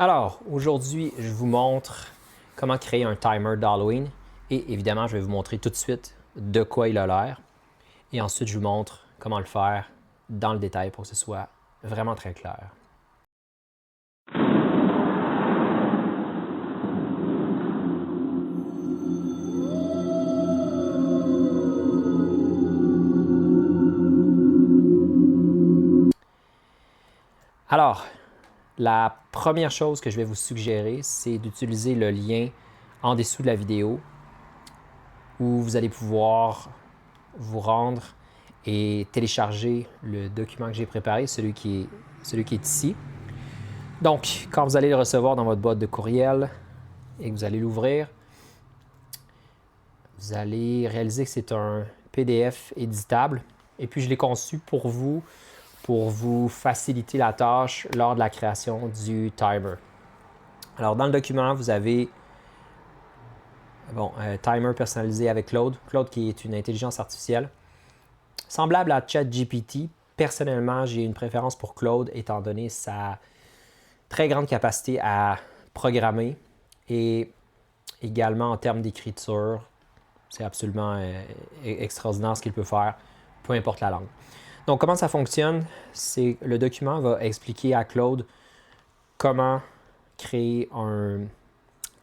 Alors, aujourd'hui, je vous montre comment créer un timer d'Halloween et évidemment, je vais vous montrer tout de suite de quoi il a l'air. Et ensuite, je vous montre comment le faire dans le détail pour que ce soit vraiment très clair. Alors, la première chose que je vais vous suggérer, c'est d'utiliser le lien en dessous de la vidéo où vous allez pouvoir vous rendre et télécharger le document que j'ai préparé, celui qui est ici. Donc, quand vous allez le recevoir dans votre boîte de courriel et que vous allez l'ouvrir, vous allez réaliser que c'est un PDF éditable. Et puis, je l'ai conçu pour vous faciliter la tâche lors de la création du timer. Alors, dans le document, vous avez un timer personnalisé avec Claude. Claude qui est une intelligence artificielle. Semblable à ChatGPT, personnellement, j'ai une préférence pour Claude étant donné sa très grande capacité à programmer et également en termes d'écriture. C'est absolument extraordinaire ce qu'il peut faire, peu importe la langue. Donc, comment ça fonctionne? C'est le document va expliquer à Claude comment créer un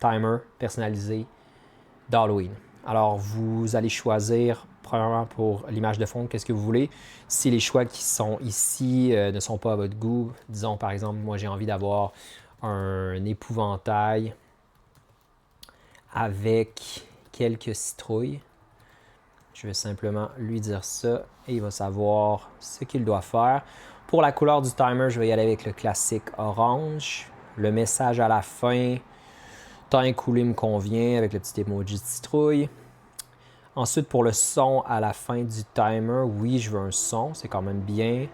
timer personnalisé d'Halloween. Alors, vous allez choisir, premièrement, pour l'image de fond, qu'est-ce que vous voulez. Si les choix qui sont ici ne sont pas à votre goût, disons, par exemple, moi, j'ai envie d'avoir un épouvantail avec quelques citrouilles. Je vais simplement lui dire ça et il va savoir ce qu'il doit faire. Pour la couleur du timer, je vais y aller avec le classique orange. Le message à la fin, temps écoulé me convient avec le petit emoji de citrouille. Ensuite, pour le son à la fin du timer, oui, je veux un son, c'est quand même bien.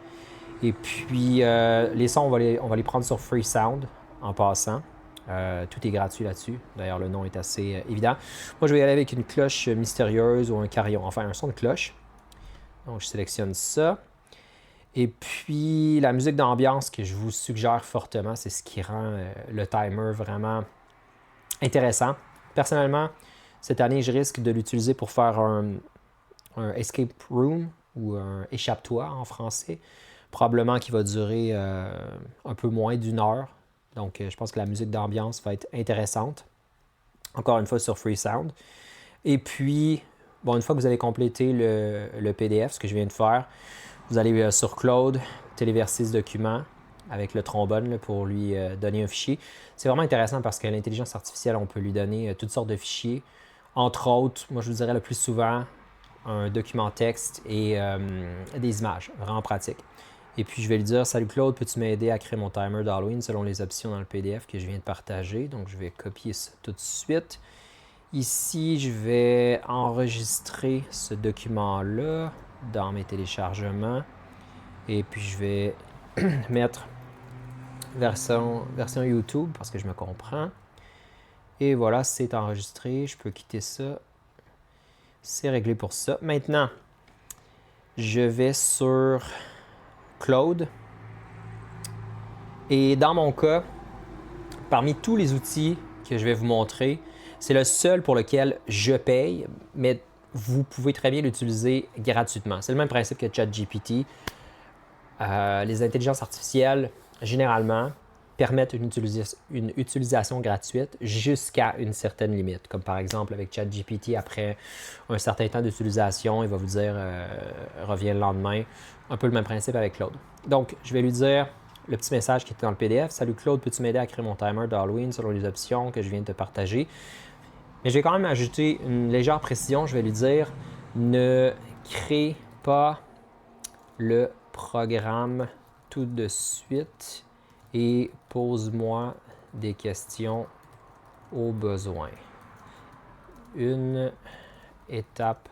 Et puis, les sons, on va les prendre sur Freesound en passant. Tout est gratuit là-dessus. D'ailleurs, le nom est assez évident. Moi, je vais y aller avec une cloche mystérieuse ou un carillon, enfin un son de cloche. Donc, je sélectionne ça. Et puis, la musique d'ambiance que je vous suggère fortement, c'est ce qui rend le timer vraiment intéressant. Personnellement, cette année, je risque de l'utiliser pour faire un escape room ou un échappe-toi en français. Probablement qui va durer un peu moins d'une heure. Donc, je pense que la musique d'ambiance va être intéressante. Encore une fois sur Freesound. Et puis, bon, une fois que vous avez complété le PDF, ce que je viens de faire, vous allez sur Claude, téléverser ce document avec le trombone là, pour lui donner un fichier. C'est vraiment intéressant parce que l'intelligence artificielle, on peut lui donner toutes sortes de fichiers. Entre autres, moi je vous dirais le plus souvent, un document texte et des images, vraiment pratique. Et puis je vais lui dire, salut Claude, peux-tu m'aider à créer mon timer d'Halloween selon les options dans le PDF que je viens de partager. Donc je vais copier ça tout de suite. Ici, je vais enregistrer ce document-là dans mes téléchargements. Et puis je vais mettre version YouTube parce que je me comprends. Et voilà, c'est enregistré. Je peux quitter ça. C'est réglé pour ça. Maintenant, je vais sur Claude. Et dans mon cas, parmi tous les outils que je vais vous montrer, c'est le seul pour lequel je paye, mais vous pouvez très bien l'utiliser gratuitement. C'est le même principe que ChatGPT. Les intelligences artificielles, généralement, permettent une utilisation gratuite jusqu'à une certaine limite. Comme par exemple avec ChatGPT, après un certain temps d'utilisation, il va vous dire reviens le lendemain. Un peu le même principe avec Claude. Donc, je vais lui dire le petit message qui était dans le PDF. Salut Claude, peux-tu m'aider à créer mon timer d'Halloween selon les options que je viens de te partager? Mais je vais quand même ajouter une légère précision. Je vais lui dire ne crée pas le programme tout de suite et pose-moi des questions au besoin. Une étape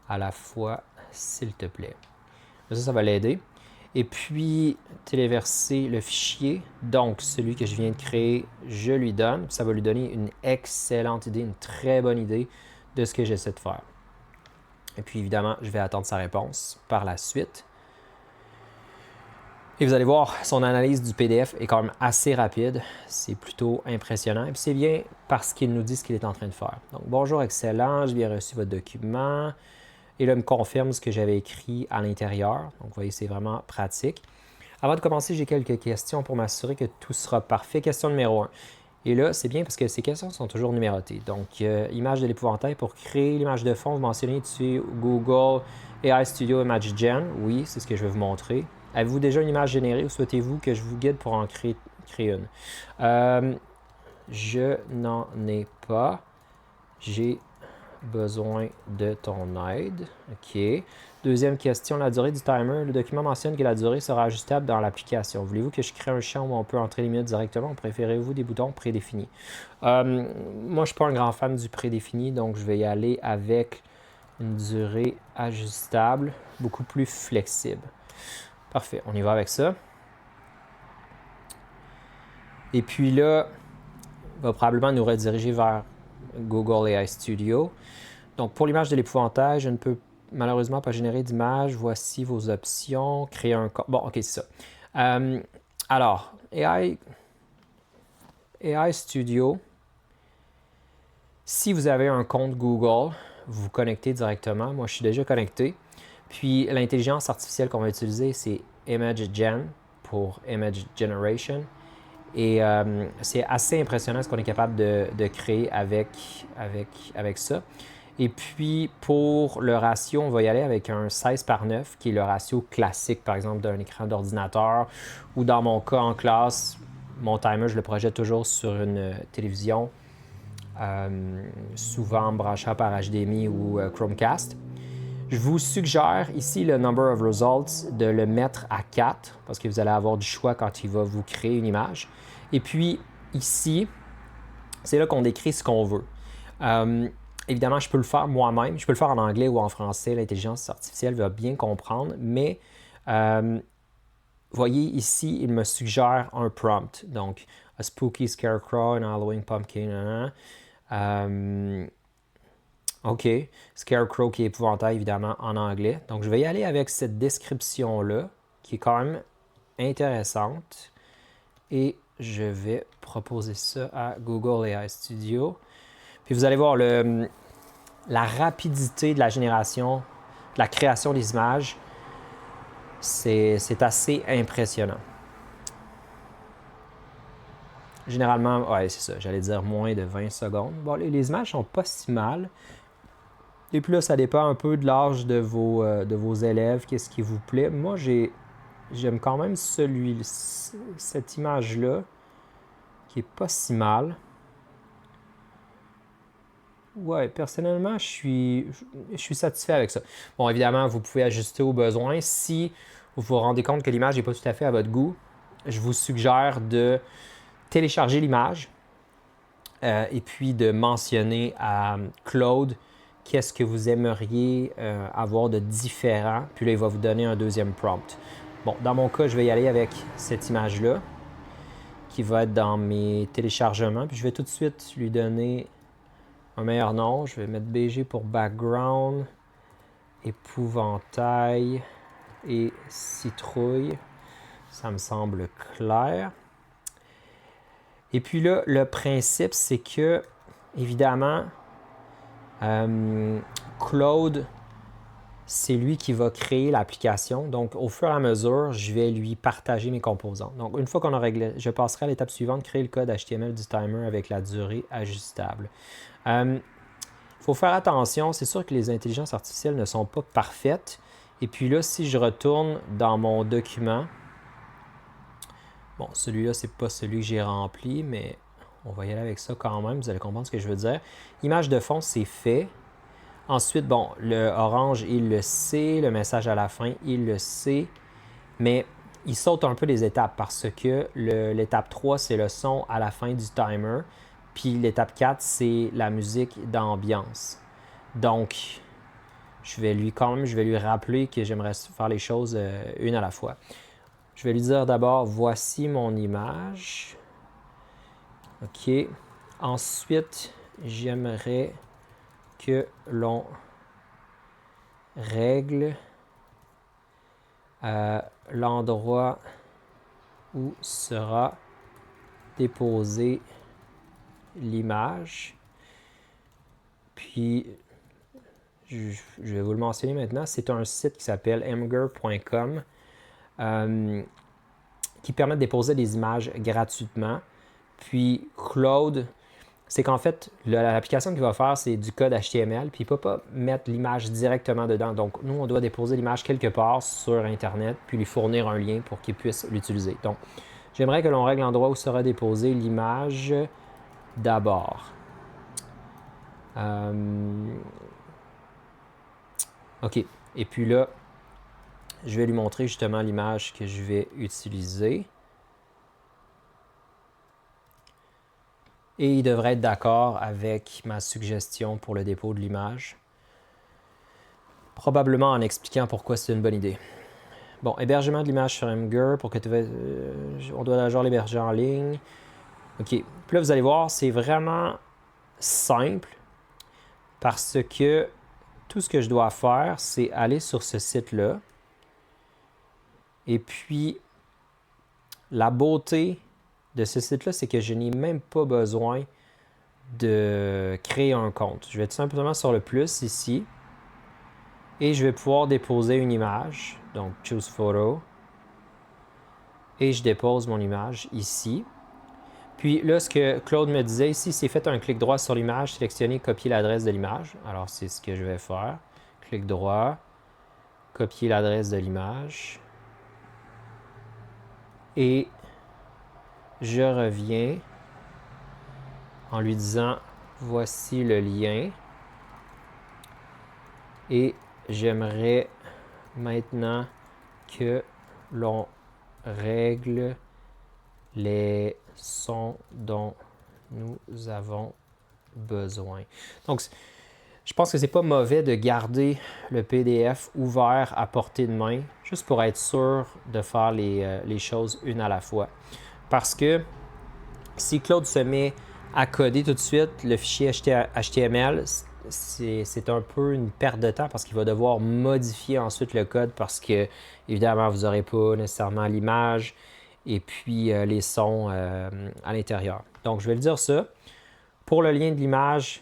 à la fois, s'il te plaît. Ça va l'aider. Et puis, téléverser le fichier. Donc, celui que je viens de créer, je lui donne. Ça va lui donner une excellente idée, une très bonne idée de ce que j'essaie de faire. Et puis, évidemment, je vais attendre sa réponse par la suite. Et vous allez voir, son analyse du PDF est quand même assez rapide. C'est plutôt impressionnant. Et puis c'est bien parce qu'il nous dit ce qu'il est en train de faire. Donc, bonjour, excellent, j'ai bien reçu votre document. Et là, il me confirme ce que j'avais écrit à l'intérieur. Donc, vous voyez, c'est vraiment pratique. Avant de commencer, j'ai quelques questions pour m'assurer que tout sera parfait. Question numéro 1. Et là, c'est bien parce que ces questions sont toujours numérotées. Donc, image de l'épouvantail. Pour créer l'image de fond, vous mentionnez dessus Google AI Studio Image Gen. Oui, c'est ce que je vais vous montrer. Avez-vous déjà une image générée ou souhaitez-vous que je vous guide pour en créer une? Je n'en ai pas. J'ai besoin de ton aide. OK. Deuxième question, la durée du timer. Le document mentionne que la durée sera ajustable dans l'application. Voulez-vous que je crée un champ où on peut entrer les minutes directement ou préférez-vous des boutons prédéfinis? Moi, je ne suis pas un grand fan du prédéfini, donc je vais y aller avec une durée ajustable, beaucoup plus flexible. Parfait, on y va avec ça. Et puis là, il va probablement nous rediriger vers Google AI Studio. Donc, pour l'image de l'épouvantail, je ne peux malheureusement pas générer d'image. Voici vos options. Créer un compte. Bon, OK, c'est ça. Alors, AI Studio, si vous avez un compte Google, vous vous connectez directement. Moi, je suis déjà connecté. Puis, l'intelligence artificielle qu'on va utiliser, c'est ImageGen pour Image Generation. Et c'est assez impressionnant ce qu'on est capable de créer avec ça. Et puis, pour le ratio, on va y aller avec un 16:9, qui est le ratio classique, par exemple, d'un écran d'ordinateur. Ou dans mon cas, en classe, mon timer, je le projette toujours sur une télévision, souvent branchée par HDMI ou Chromecast. Je vous suggère ici le Number of Results de le mettre à 4 parce que vous allez avoir du choix quand il va vous créer une image. Et puis ici, c'est là qu'on décrit ce qu'on veut. Évidemment, je peux le faire moi-même. Je peux le faire en anglais ou en français. L'intelligence artificielle va bien comprendre. Mais voyez ici, il me suggère un prompt. Donc, a spooky scarecrow, an Halloween pumpkin. OK. Scarecrow qui est épouvantail, évidemment, en anglais. Donc, je vais y aller avec cette description-là, qui est quand même intéressante. Et je vais proposer ça à Google AI Studio. Puis, vous allez voir la rapidité de la génération, de la création des images. C'est assez impressionnant. Généralement, ouais, c'est ça, j'allais dire moins de 20 secondes. Bon, les images sont pas si mal. Et puis là, ça dépend un peu de l'âge de vos élèves, qu'est-ce qui vous plaît. Moi, j'aime quand même cette image-là, qui est pas si mal. Ouais, personnellement, je suis satisfait avec ça. Bon, évidemment, vous pouvez ajuster aux besoins. Si vous vous rendez compte que l'image n'est pas tout à fait à votre goût, je vous suggère de télécharger l'image et puis de mentionner à Claude qu'est-ce que vous aimeriez avoir de différent. Puis là, il va vous donner un deuxième prompt. Bon, dans mon cas, je vais y aller avec cette image-là qui va être dans mes téléchargements. Puis je vais tout de suite lui donner un meilleur nom. Je vais mettre BG pour background, épouvantail et citrouille. Ça me semble clair. Et puis là, le principe, c'est que, évidemment, Claude, c'est lui qui va créer l'application. Donc, au fur et à mesure, je vais lui partager mes composants. Donc, une fois qu'on a réglé, je passerai à l'étape suivante, créer le code HTML du timer avec la durée ajustable. Il faut faire attention, c'est sûr que les intelligences artificielles ne sont pas parfaites. Et puis là, si je retourne dans mon document, bon, celui-là, c'est pas celui que j'ai rempli, mais on va y aller avec ça quand même, vous allez comprendre ce que je veux dire. Image de fond, c'est fait. Ensuite, bon, le orange, il le sait, le message à la fin, il le sait, mais il saute un peu les étapes parce que l'étape 3, c'est le son à la fin du timer, puis l'étape 4, c'est la musique d'ambiance. Donc, je vais lui rappeler que j'aimerais faire les choses une à la fois. Je vais lui dire d'abord, voici mon image. OK. Ensuite, j'aimerais que l'on règle l'endroit où sera déposée l'image. Puis, je vais vous le mentionner maintenant, c'est un site qui s'appelle emger.com qui permet de déposer des images gratuitement. Puis Claude, c'est qu'en fait, l'application qu'il va faire, c'est du code HTML, puis il ne peut pas mettre l'image directement dedans. Donc, nous, on doit déposer l'image quelque part sur Internet, puis lui fournir un lien pour qu'il puisse l'utiliser. Donc, j'aimerais que l'on règle l'endroit où sera déposée l'image d'abord. OK. Et puis là, je vais lui montrer justement l'image que je vais utiliser. Et il devrait être d'accord avec ma suggestion pour le dépôt de l'image. Probablement en expliquant pourquoi c'est une bonne idée. Bon, hébergement de l'image sur Emger pour que on doit genre l'héberger en ligne. OK. Puis là, vous allez voir, c'est vraiment simple parce que tout ce que je dois faire, c'est aller sur ce site-là. Et puis, la beauté de ce site-là, c'est que je n'ai même pas besoin de créer un compte. Je vais tout simplement sur le plus ici et je vais pouvoir déposer une image. Donc, Choose Photo. Et je dépose mon image ici. Puis là, ce que Claude me disait ici, c'est faites un clic droit sur l'image, sélectionnez, copier l'adresse de l'image. Alors, c'est ce que je vais faire. Clic droit, copier l'adresse de l'image. Et je reviens en lui disant, voici le lien. Et j'aimerais maintenant que l'on règle les sons dont nous avons besoin. Donc, je pense que c'est pas mauvais de garder le PDF ouvert à portée de main, juste pour être sûr de faire les choses une à la fois. Parce que si Claude se met à coder tout de suite le fichier HTML, c'est un peu une perte de temps parce qu'il va devoir modifier ensuite le code parce que, évidemment, vous n'aurez pas nécessairement l'image et puis les sons à l'intérieur. Donc, je vais le dire ça. Pour le lien de l'image,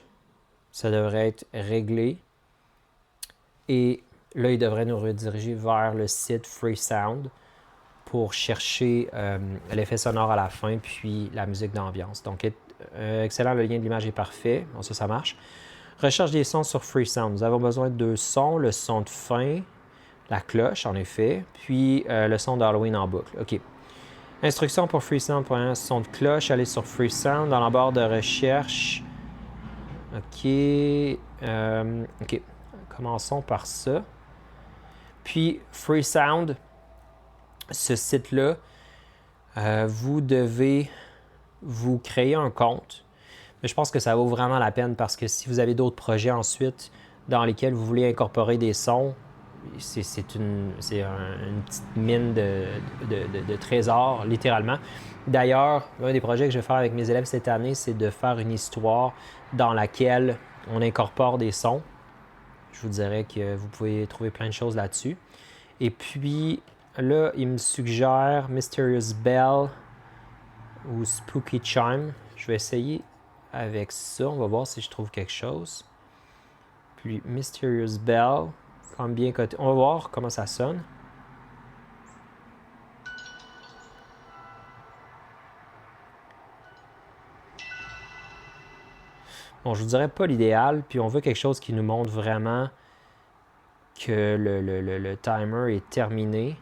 ça devrait être réglé. Et là, il devrait nous rediriger vers le site Freesound pour chercher l'effet sonore à la fin, puis la musique d'ambiance. Donc, excellent, le lien de l'image est parfait. Bon, ça marche. Recherche des sons sur Freesound. Nous avons besoin de deux sons, le son de fin, la cloche, en effet, puis le son d'Halloween en boucle. OK. Instruction pour Freesound pour un son de cloche. Allez sur Freesound dans la barre de recherche. OK. OK. Commençons par ça. Puis, Freesound, ce site-là, vous devez vous créer un compte. Mais je pense que ça vaut vraiment la peine parce que si vous avez d'autres projets ensuite dans lesquels vous voulez incorporer des sons, c'est une petite mine de trésors, littéralement. D'ailleurs, un des projets que je vais faire avec mes élèves cette année, c'est de faire une histoire dans laquelle on incorpore des sons. Je vous dirais que vous pouvez trouver plein de choses là-dessus. Et puis, là, il me suggère Mysterious Bell ou Spooky Chime. Je vais essayer avec ça. On va voir si je trouve quelque chose. Puis, Mysterious Bell, comme bien coté. On va voir comment ça sonne. Bon, je vous dirais pas l'idéal, puis on veut quelque chose qui nous montre vraiment que le timer est terminé.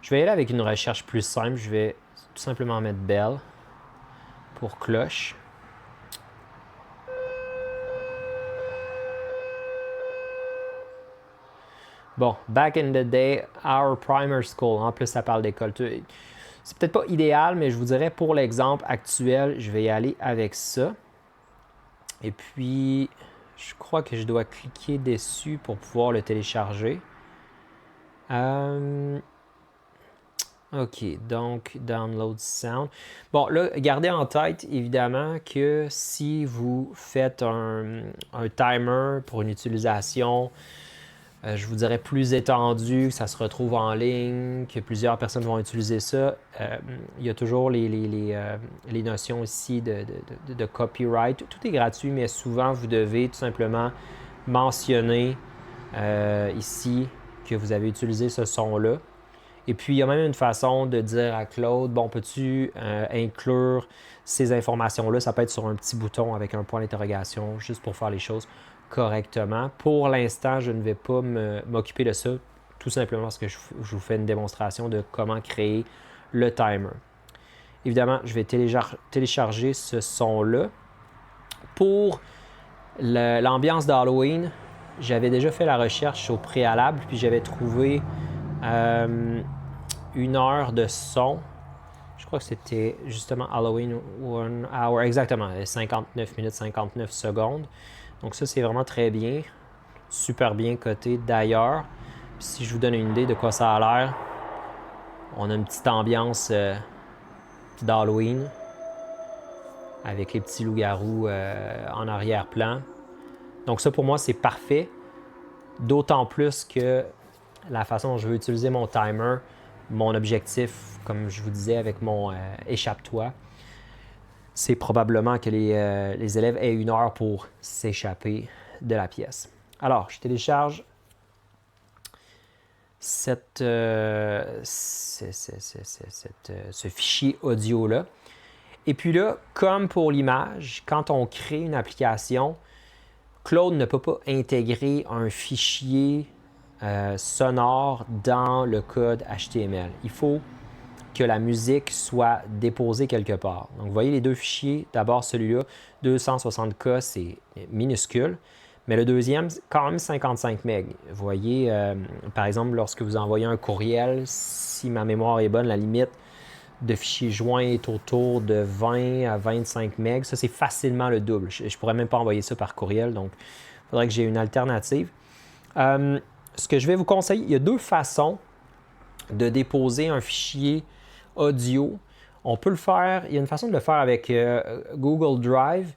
Je vais y aller avec une recherche plus simple. Je vais tout simplement mettre Bell pour cloche. Bon, back in the day, our primary school. En plus, ça parle d'école. C'est peut-être pas idéal, mais je vous dirais pour l'exemple actuel, je vais y aller avec ça. Et puis, je crois que je dois cliquer dessus pour pouvoir le télécharger. OK, donc Download Sound. Bon, là, gardez en tête, évidemment, que si vous faites un timer pour une utilisation je vous dirais plus étendu, que ça se retrouve en ligne, que plusieurs personnes vont utiliser ça. Il y a toujours les notions ici de copyright. Tout est gratuit, mais souvent vous devez tout simplement mentionner ici que vous avez utilisé ce son-là. Et puis, il y a même une façon de dire à Claude, bon, peux-tu inclure ces informations-là? Ça peut être sur un petit bouton avec un point d'interrogation, juste pour faire les choses correctement. Pour l'instant, je ne vais pas m'occuper de ça, tout simplement parce que je vous fais une démonstration de comment créer le timer. Évidemment, je vais télécharger ce son-là. Pour l'ambiance d'Halloween, j'avais déjà fait la recherche au préalable, puis j'avais trouvé 1 heure de son. Je crois que c'était justement Halloween 1 hour, exactement, 59 minutes 59 secondes. Donc ça, c'est vraiment très bien, super bien coté d'ailleurs. Puis si je vous donne une idée de quoi ça a l'air, on a une petite ambiance d'Halloween avec les petits loups-garous en arrière-plan. Donc ça, pour moi, c'est parfait. D'autant plus que la façon dont je veux utiliser mon timer, mon objectif, comme je vous disais avec mon échappe-toi, c'est probablement que les élèves aient 1 heure pour s'échapper de la pièce. Alors, je télécharge ce fichier audio-là. Et puis là, comme pour l'image, quand on crée une application, Claude ne peut pas intégrer un fichier sonore dans le code HTML. Il faut que la musique soit déposée quelque part. Donc, vous voyez les deux fichiers. D'abord, celui-là, 260K, c'est minuscule. Mais le deuxième, quand même 55 MB. Vous voyez, par exemple, lorsque vous envoyez un courriel, si ma mémoire est bonne, la limite de fichiers joints est autour de 20 à 25 MB. Ça, c'est facilement le double. Je ne pourrais même pas envoyer ça par courriel, donc il faudrait que j'ai une alternative. Ce que je vais vous conseiller, il y a 2 façons de déposer un fichier audio. On peut le faire, il y a une façon de le faire avec Google Drive.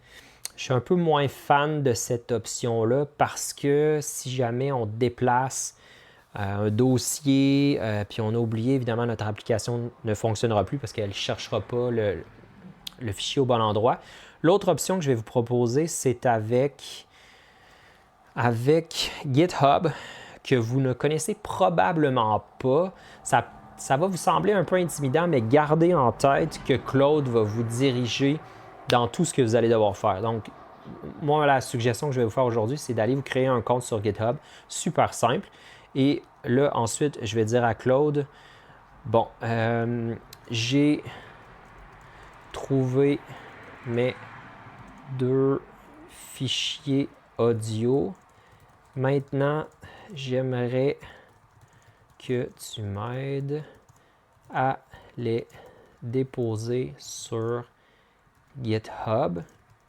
Je suis un peu moins fan de cette option-là parce que si jamais on déplace un dossier, puis on a oublié, évidemment, notre application ne fonctionnera plus parce qu'elle ne cherchera pas le fichier au bon endroit. L'autre option que je vais vous proposer, c'est avec GitHub, que vous ne connaissez probablement pas. Ça va vous sembler un peu intimidant, mais gardez en tête que Claude va vous diriger dans tout ce que vous allez devoir faire. Donc, moi, la suggestion que je vais vous faire aujourd'hui, c'est d'aller vous créer un compte sur GitHub. Super simple. Et là, ensuite, je vais dire à Claude, bon, j'ai trouvé mes 2 fichiers audio. Maintenant, j'aimerais que tu m'aides à les déposer sur GitHub.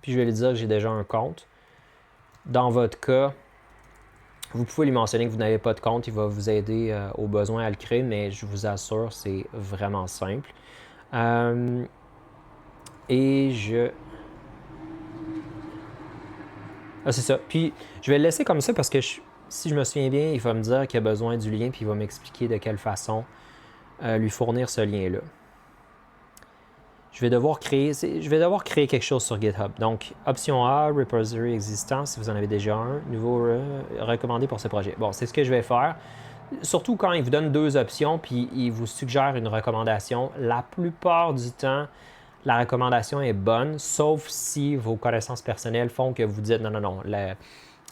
Puis je vais lui dire que j'ai déjà un compte. Dans votre cas, vous pouvez lui mentionner que vous n'avez pas de compte. Il va vous aider au besoin à le créer, mais je vous assure, c'est vraiment simple. Et je... Ah, c'est ça. Puis, je vais le laisser comme ça parce que si je me souviens bien, il va me dire qu'il a besoin du lien, puis il va m'expliquer de quelle façon lui fournir ce lien-là. Je vais devoir créer quelque chose sur GitHub. Donc, option A, repository existant, si vous en avez déjà un, nouveau recommandé pour ce projet. Bon, c'est ce que je vais faire. Surtout quand il vous donne 2 options, puis il vous suggère une recommandation. La plupart du temps, la recommandation est bonne, sauf si vos connaissances personnelles font que vous dites non,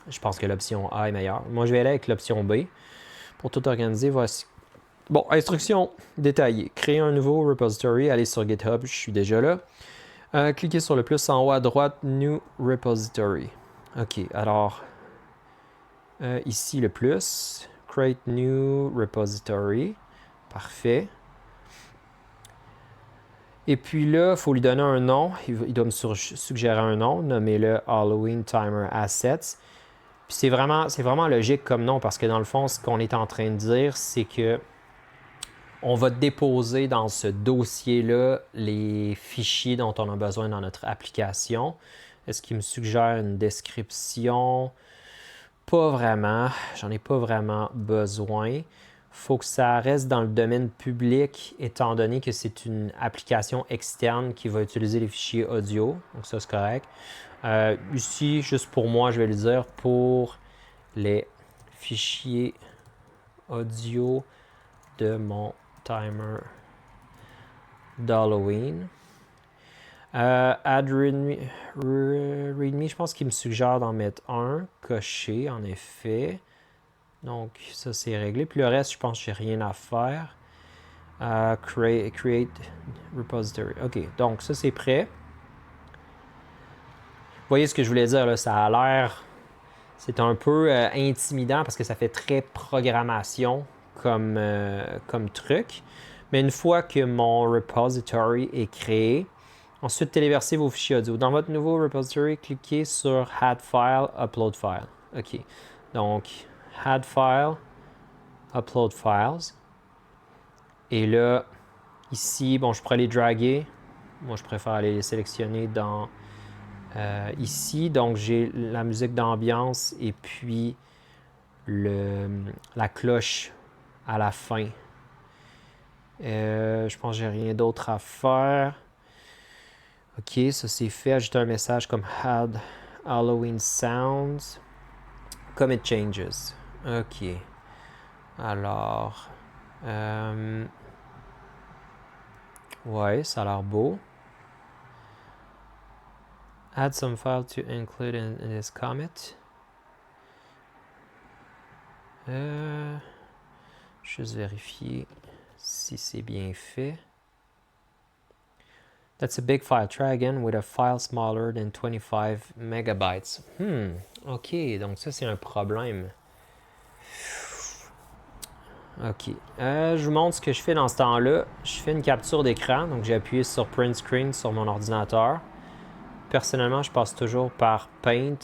je pense que l'option A est meilleure. Moi, je vais aller avec l'option B. Pour tout organiser, voici. Bon, instruction détaillée. Créer un nouveau repository, allez sur GitHub, je suis déjà là. Cliquez sur le plus en haut à droite, New Repository. OK, alors, ici le plus, Create New Repository. Parfait. Et puis là, il faut lui donner un nom. Il doit me suggérer un nom. Nommez-le Halloween Timer Assets. Puis c'est vraiment logique comme nom parce que dans le fond, ce qu'on est en train de dire, c'est que on va déposer dans ce dossier-là les fichiers dont on a besoin dans notre application. Est-ce qu'il me suggère une description? pas vraiment. J'en ai pas vraiment besoin. Faut que ça reste dans le domaine public, étant donné que c'est une application externe qui va utiliser les fichiers audio. Donc ça, c'est correct. Ici, juste pour moi, je vais le dire, pour les fichiers audio de mon timer d'Halloween. Add readme, je pense qu'il me suggère d'en mettre un, coché en effet. Donc ça c'est réglé. Puis le reste, je pense que j'ai rien à faire. Create repository. OK, donc ça c'est prêt. Vous voyez ce que je voulais dire là, ça a l'air... C'est un peu intimidant parce que ça fait très programmation comme truc. Mais une fois que mon repository est créé, ensuite téléversez vos fichiers audio. Dans votre nouveau repository, cliquez sur Add File, Upload File. OK. Donc, Add File, Upload Files. Et là, ici, bon, je pourrais les draguer. Moi, je préfère aller les sélectionner dans ici. Donc, j'ai la musique d'ambiance et puis la cloche à la fin. Je pense que j'ai rien d'autre à faire. OK, ça c'est fait. Ajouter un message comme Add Halloween Sounds. Commit Changes. OK. Alors... ouais, ça a l'air beau. Add some file to include in this commit. Juste vérifier si c'est bien fait. That's a big file. Try again with a file smaller than 25 megabytes. OK, donc ça c'est un problème. OK. Je vous montre ce que je fais dans ce temps-là. Je fais une capture d'écran. Donc j'ai appuyé sur Print Screen sur mon ordinateur. Personnellement, je passe toujours par Paint.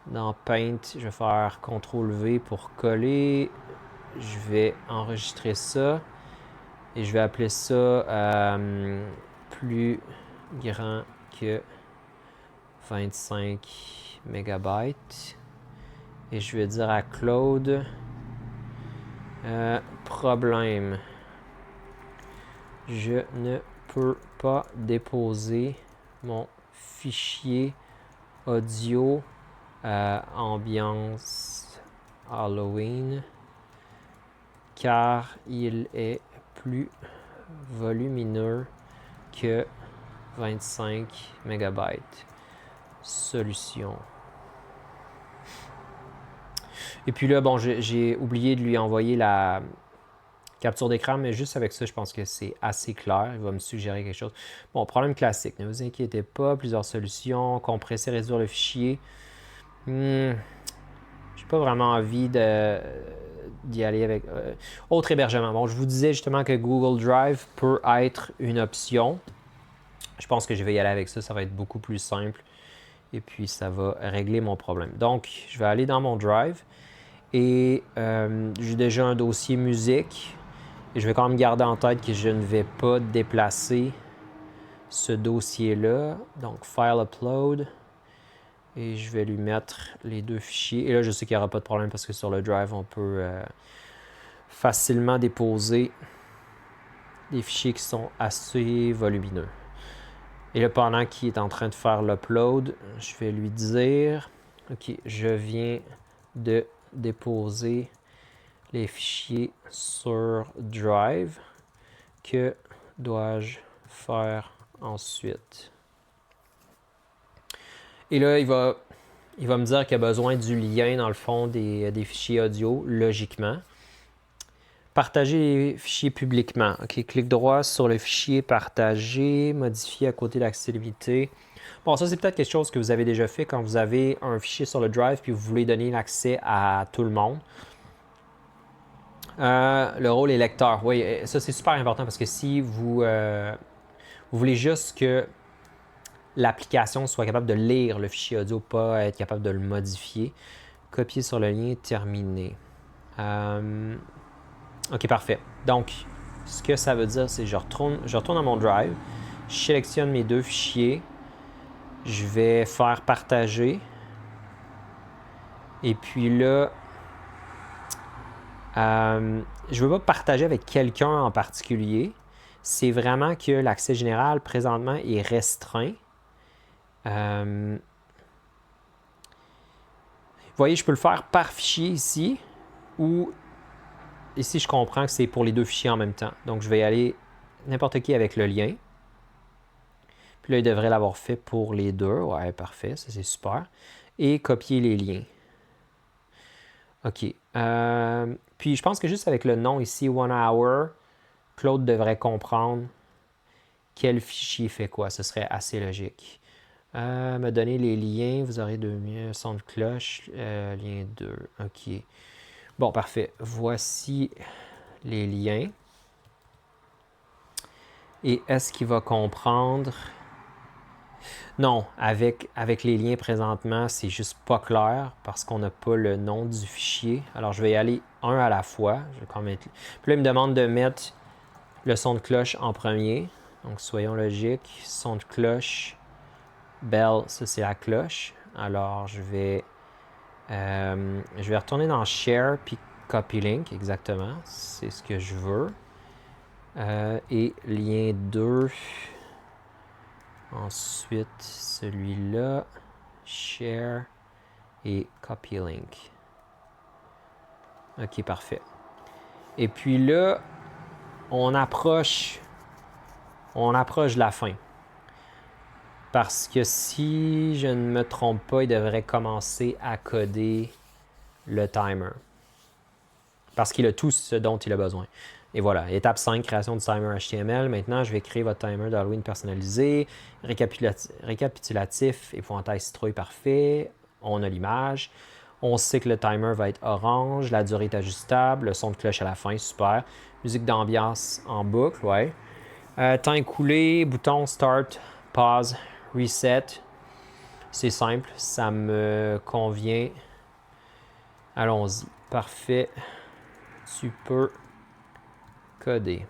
Dans Paint, je vais faire CTRL-V pour coller. Je vais enregistrer ça. Et je vais appeler ça plus grand que 25 megabytes. Et je vais dire à Claude, problème. Je ne peux pas déposer mon fichier audio ambiance Halloween car il est plus volumineux que 25 megabytes. Solution. Et puis là, bon, j'ai oublié de lui envoyer la capture d'écran, mais juste avec ça, je pense que c'est assez clair. Il va me suggérer quelque chose. Bon, problème classique, ne vous inquiétez pas. Plusieurs solutions. Compresser, réduire le fichier. J'ai pas vraiment envie d'y aller avec... autre hébergement. Bon, je vous disais justement que Google Drive peut être une option. Je pense que je vais y aller avec ça. Ça va être beaucoup plus simple. Et puis, ça va régler mon problème. Donc, je vais aller dans mon Drive. Et j'ai déjà un dossier musique. Et je vais quand même garder en tête que je ne vais pas déplacer ce dossier-là. Donc, File Upload. Et je vais lui mettre les deux fichiers. Et là, je sais qu'il n'y aura pas de problème parce que sur le Drive, on peut facilement déposer des fichiers qui sont assez volumineux. Et là, pendant qu'il est en train de faire l'upload, je vais lui dire, OK, je viens de déposer les fichiers sur Drive. Que dois-je faire ensuite? Et là, il va me dire qu'il a besoin du lien, dans le fond, des fichiers audio, logiquement. Partager les fichiers publiquement. OK, clic droit sur le fichier partager, modifier à côté l'accessibilité. Bon, ça, c'est peut-être quelque chose que vous avez déjà fait quand vous avez un fichier sur le Drive puis vous voulez donner l'accès à tout le monde. Le rôle est lecteur. Oui, ça, c'est super important parce que si vous voulez juste que l'application soit capable de lire le fichier audio, pas être capable de le modifier, copier sur le lien, terminé. OK, parfait. Donc, ce que ça veut dire, c'est que je retourne dans mon Drive, je sélectionne mes deux fichiers, je vais faire partager. Et puis là, je ne veux pas partager avec quelqu'un en particulier. C'est vraiment que l'accès général, présentement, est restreint. Vous voyez, je peux le faire par fichier ici, ou ici, je comprends que c'est pour les deux fichiers en même temps. Donc, je vais y aller n'importe qui avec le lien. Puis là, il devrait l'avoir fait pour les deux. Ouais, parfait, ça c'est super. Et copier les liens. OK. Puis je pense que juste avec le nom ici, One Hour, Claude devrait comprendre quel fichier fait quoi. Ce serait assez logique. Me donner les liens. Vous aurez son de cloche. Lien 2. OK. Bon, parfait. Voici les liens. Et est-ce qu'il va comprendre? Non, avec les liens présentement, c'est juste pas clair parce qu'on n'a pas le nom du fichier. Alors, je vais y aller un à la fois. Je vais quand même mettre... Puis là, il me demande de mettre le son de cloche en premier. Donc, soyons logiques. Son de cloche, bell, ça c'est la cloche. Alors, je vais retourner dans Share puis Copy Link, exactement. C'est ce que je veux. Et lien 2... Ensuite, celui-là, Share et Copy Link. OK, parfait. Et puis là, on approche de la fin. Parce que si je ne me trompe pas, il devrait commencer à coder le timer. Parce qu'il a tout ce dont il a besoin. Et voilà, étape 5, création du timer HTML. Maintenant, je vais créer votre timer d'Halloween personnalisé. Récapitulatif, épouvantail citrouille parfait. On a l'image. On sait que le timer va être orange. La durée est ajustable. Le son de cloche à la fin, super. Musique d'ambiance en boucle, ouais. Temps écoulé, bouton Start, Pause, Reset. C'est simple, ça me convient. Allons-y. Parfait. Tu peux coder.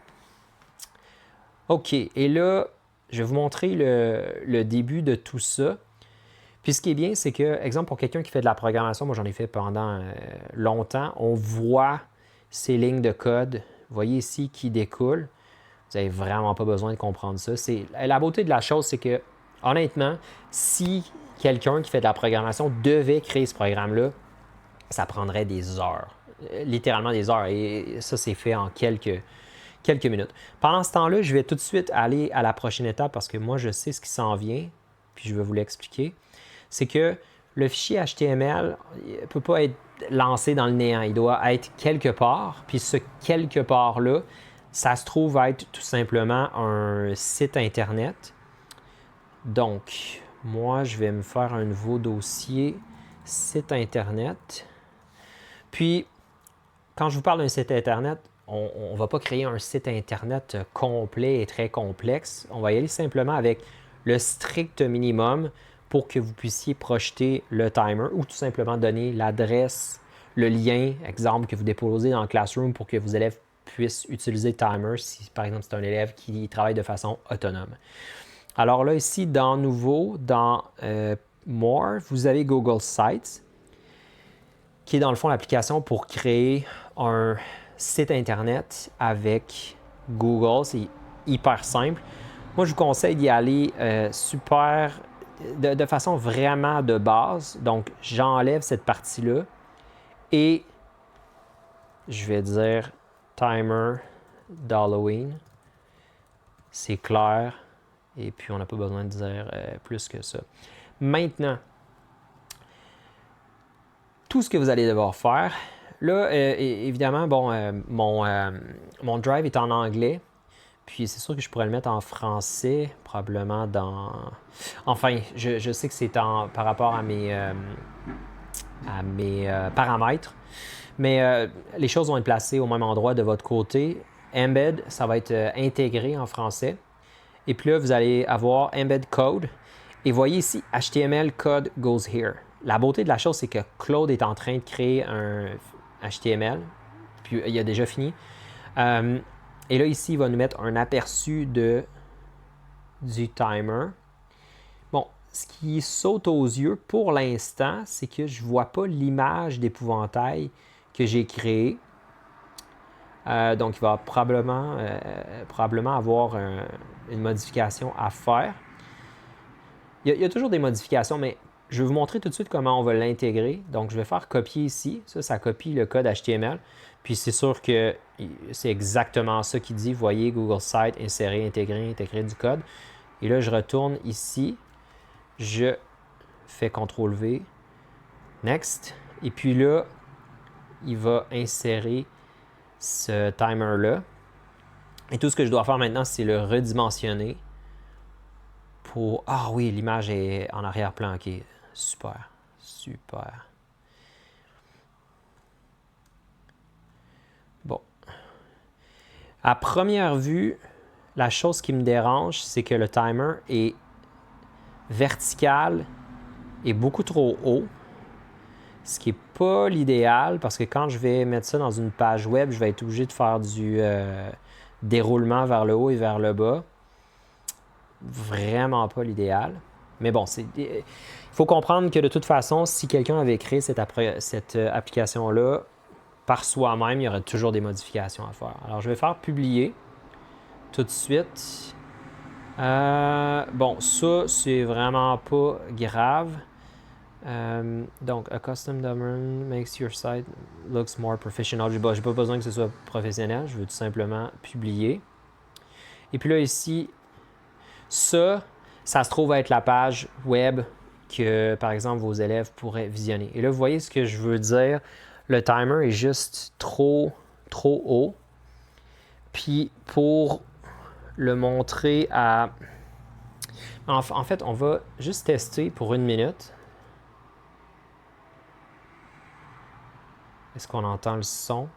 OK, et là, je vais vous montrer le début de tout ça. Puis ce qui est bien, c'est que, exemple, pour quelqu'un qui fait de la programmation, moi j'en ai fait pendant longtemps, on voit ces lignes de code, vous voyez ici, qui découlent. Vous n'avez vraiment pas besoin de comprendre ça. La beauté de la chose, c'est que, honnêtement, si quelqu'un qui fait de la programmation devait créer ce programme-là, ça prendrait des heures. Littéralement des heures. Et ça, c'est fait en quelques minutes. Pendant ce temps-là, je vais tout de suite aller à la prochaine étape parce que moi, je sais ce qui s'en vient, puis je vais vous l'expliquer. C'est que le fichier HTML ne peut pas être lancé dans le néant. Il doit être quelque part, puis ce quelque part-là, ça se trouve être tout simplement un site Internet. Donc, moi, je vais me faire un nouveau dossier site Internet. Puis, quand je vous parle d'un site Internet, on ne va pas créer un site Internet complet et très complexe. On va y aller simplement avec le strict minimum pour que vous puissiez projeter le timer ou tout simplement donner l'adresse, le lien, exemple, que vous déposez dans le Classroom pour que vos élèves puissent utiliser le timer si, par exemple, c'est un élève qui travaille de façon autonome. Alors là, ici, dans Nouveau, dans More, vous avez Google Sites, qui est dans le fond l'application pour créer un site Internet avec Google. C'est hyper simple. Moi, je vous conseille d'y aller de façon vraiment de base. Donc, j'enlève cette partie-là et je vais dire timer d'Halloween. C'est clair. Et puis, on n'a pas besoin de dire plus que ça. Maintenant, tout ce que vous allez devoir faire, là, évidemment, bon, mon drive est en anglais. Puis c'est sûr que je pourrais le mettre en français, probablement dans... Enfin, je sais que c'est par rapport à mes paramètres. Mais les choses vont être placées au même endroit de votre côté. Embed, ça va être intégré en français. Et puis là, vous allez avoir Embed Code. Et voyez ici, HTML Code goes here. La beauté de la chose, c'est que Claude est en train de créer un HTML. Puis il a déjà fini. Et là, ici, il va nous mettre un aperçu du timer. Bon, ce qui saute aux yeux pour l'instant, c'est que je ne vois pas l'image d'épouvantail que j'ai créée. Donc, il va probablement avoir une modification à faire. Il y a toujours des modifications, mais je vais vous montrer tout de suite comment on va l'intégrer. Donc, je vais faire copier ici. Ça copie le code HTML. Puis, c'est sûr que c'est exactement ça qu'il dit. Vous voyez, Google Site, insérer, intégrer du code. Et là, je retourne ici. Je fais CTRL-V. Next. Et puis là, il va insérer ce timer-là. Et tout ce que je dois faire maintenant, c'est le redimensionner pour... Ah oui, l'image est en arrière-plan. OK, super, super. Bon. À première vue, la chose qui me dérange, c'est que le timer est vertical et beaucoup trop haut. Ce qui n'est pas l'idéal parce que quand je vais mettre ça dans une page web, je vais être obligé de faire du déroulement vers le haut et vers le bas. Vraiment pas l'idéal. Mais bon, il faut comprendre que de toute façon, si quelqu'un avait créé cette application-là par soi-même, il y aurait toujours des modifications à faire. Alors, je vais faire publier tout de suite. Bon, ça, c'est vraiment pas grave. Donc, a custom domain makes your site looks more professional. J'ai pas besoin que ce soit professionnel. Je veux tout simplement publier. Et puis là, ici, ça se trouve être la page web que, par exemple, vos élèves pourraient visionner. Et là, vous voyez ce que je veux dire. Le timer est juste trop haut. Puis, pour le montrer à... En fait, on va juste tester pour 1 minute. Est-ce qu'on entend le son?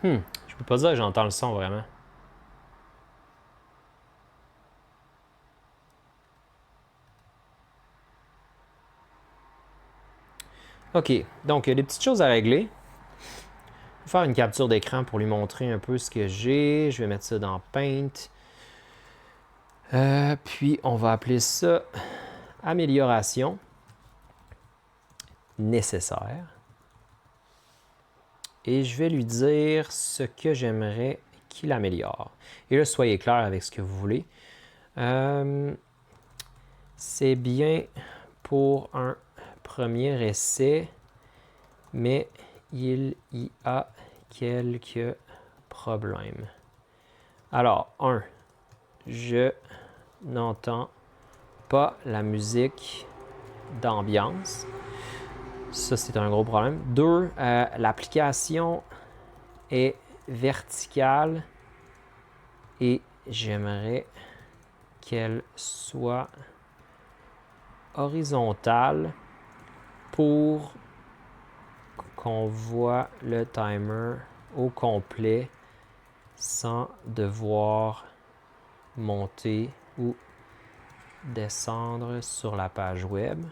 Je peux pas dire que j'entends le son vraiment. OK, donc il y a des petites choses à régler. Je vais faire une capture d'écran pour lui montrer un peu ce que j'ai. Je vais mettre ça dans Paint. Puis on va appeler ça amélioration nécessaire. Et je vais lui dire ce que j'aimerais qu'il améliore. Et là, soyez clair avec ce que vous voulez. C'est bien pour un premier essai, mais il y a quelques problèmes. Alors, 1. Je n'entends pas la musique d'ambiance. Ça, c'est un gros problème. 2. L'application est verticale et j'aimerais qu'elle soit horizontale pour qu'on voit le timer au complet sans devoir monter ou descendre sur la page web.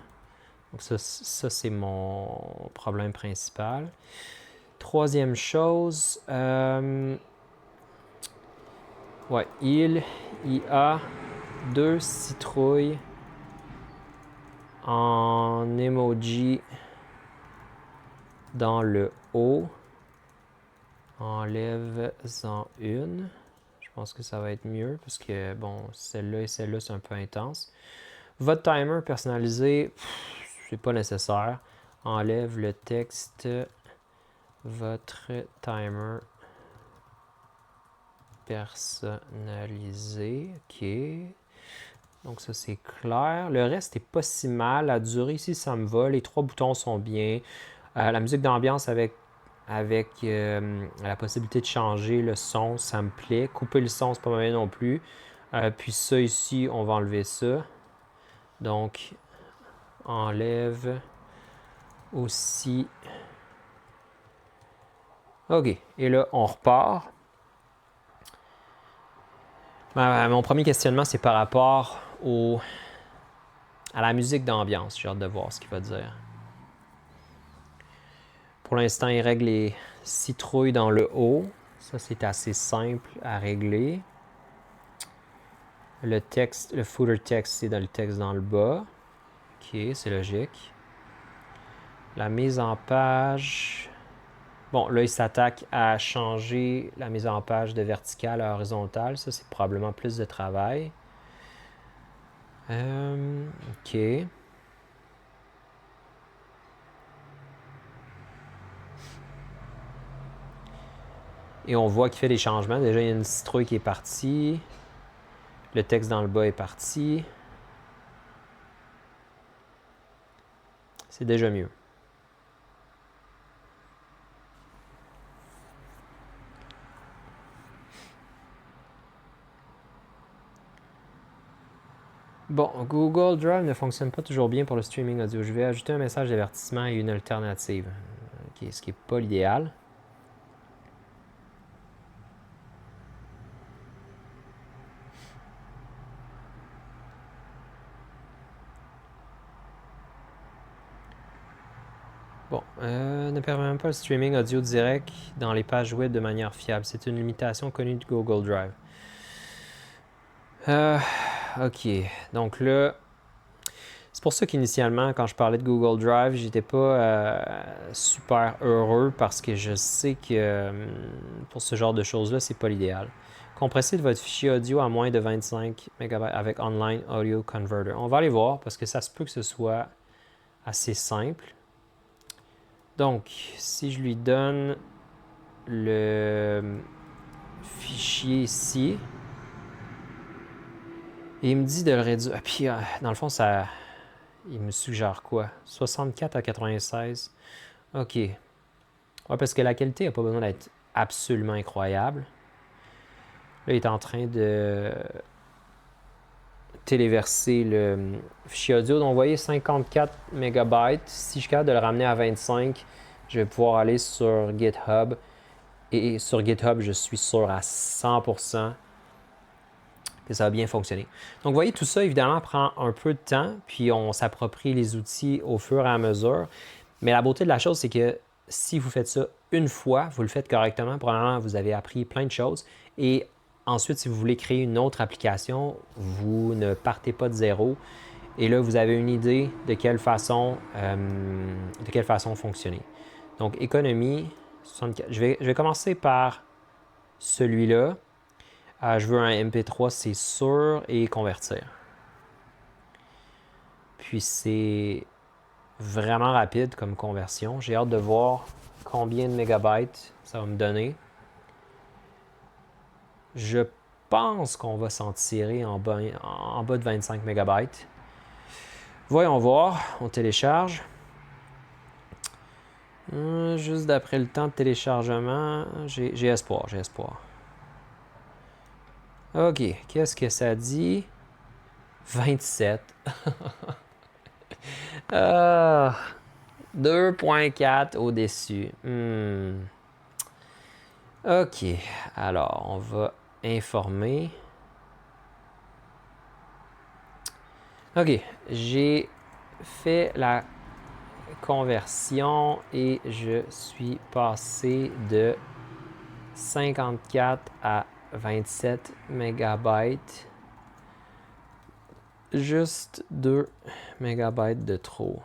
Donc ça c'est mon problème principal. Troisième chose, ouais, il y a 2 citrouilles en emoji dans le haut. Enlève-en une. Je pense que ça va être mieux parce que, bon, celle-là et celle-là, c'est un peu intense. Votre timer personnalisé, c'est pas nécessaire. Enlève le texte. Votre timer personnalisé. OK. Donc ça, c'est clair. Le reste n'est pas si mal. La durée ici, ça me va. Les 3 boutons sont bien. La musique d'ambiance avec la possibilité de changer le son, ça me plaît. Couper le son, c'est pas mal non plus. Puis ça ici, on va enlever ça. Donc, enlève aussi. OK. Et là, on repart. Mon premier questionnement, c'est par rapport à la musique d'ambiance. J'ai hâte de voir ce qu'il va dire. Pour l'instant, il règle les citrouilles dans le haut. Ça, c'est assez simple à régler. Le texte, le footer text, c'est dans le texte dans le bas. OK, c'est logique. La mise en page. Bon, là, il s'attaque à changer la mise en page de verticale à horizontale. Ça, c'est probablement plus de travail. OK. Et on voit qu'il fait des changements. Déjà, il y a une citrouille qui est partie. Le texte dans le bas est parti. C'est déjà mieux. Bon, Google Drive ne fonctionne pas toujours bien pour le streaming audio. Je vais ajouter un message d'avertissement et une alternative. OK, ce qui n'est pas l'idéal. Bon, ne permet pas le streaming audio direct dans les pages web de manière fiable. C'est une limitation connue de Google Drive. OK, donc là, c'est pour ça qu'initialement, quand je parlais de Google Drive, j'étais pas super heureux parce que je sais que pour ce genre de choses-là, c'est pas l'idéal. Compressez de votre fichier audio à moins de 25 MB avec Online Audio Converter. On va aller voir parce que ça se peut que ce soit assez simple. Donc, si je lui donne le fichier ici, et il me dit de le réduire. Puis, dans le fond, ça, il me suggère quoi? 64 à 96. OK. Ouais, parce que la qualité n'a pas besoin d'être absolument incroyable. Là, il est en train de téléverser le fichier audio. Donc, vous voyez, 54 MB. Si je suis capable de le ramener à 25, je vais pouvoir aller sur GitHub. Et sur GitHub, je suis sûr à 100% que ça va bien fonctionner. Donc, vous voyez, tout ça, évidemment, prend un peu de temps, puis on s'approprie les outils au fur et à mesure. Mais la beauté de la chose, c'est que si vous faites ça une fois, vous le faites correctement, probablement vous avez appris plein de choses. Et ensuite, si vous voulez créer une autre application, vous ne partez pas de zéro. Et là, vous avez une idée de quelle façon fonctionner. Donc, économie, 64. Je vais commencer par celui-là. Je veux un MP3, c'est sûr, et convertir. Puis c'est vraiment rapide comme conversion. J'ai hâte de voir combien de mégabytes ça va me donner. Je pense qu'on va s'en tirer en bas de 25 mégabytes. Voyons voir, on télécharge. Juste d'après le temps de téléchargement, j'ai espoir. OK, qu'est-ce que ça dit? 27. 2.4 au-dessus. OK, alors on va informer. OK, j'ai fait la conversion et je suis passé de 54 à 27 mégabytes. Juste 2 mégabytes de trop.